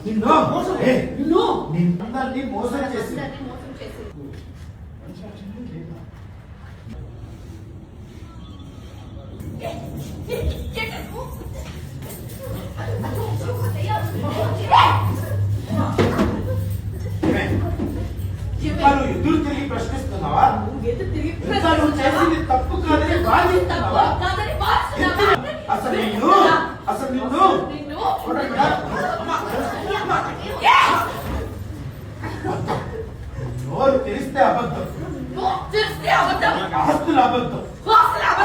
నిన్ను అందరినీ మోసం చేసి ఎదురు తిరిగి ప్రశ్నిస్తున్నావా? నువ్వు చేసింది తప్పు కాదని వాదిస్తున్నావా? అసలు నిన్ను నోరు తెరిస్తే అబద్ధం, ఆస్తులు అబద్ధం,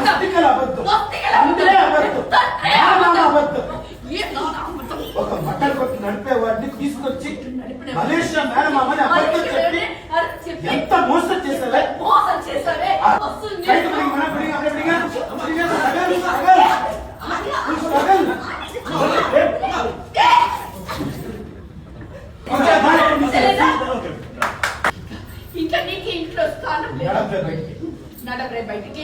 ఆస్తికలు అబద్ధం, అబద్ధం. ఒక మటన్ కొట్టి నడిపే వాడిని తీసుకొచ్చి మలేషియా మేనమామని అబద్ధం చెప్పి ఎంత మోసం చేసావే. ఇంకా నీకు ఇంట్లో నడవరే బయటికి.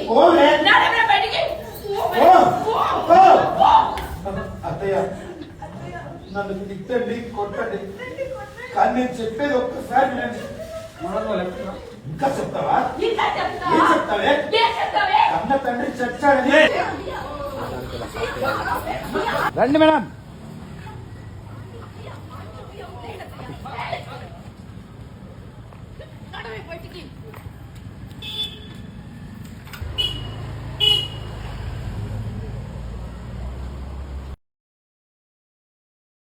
అత్తయ్య నన్ను తిట్టండి, కొట్టండి, కానీ నేను చెప్పేది ఒక్కసారి ఇంకా చెప్తావా? ఏం చెప్తావే? కన్న తండ్రి చచ్చాడని. రండి మేడం.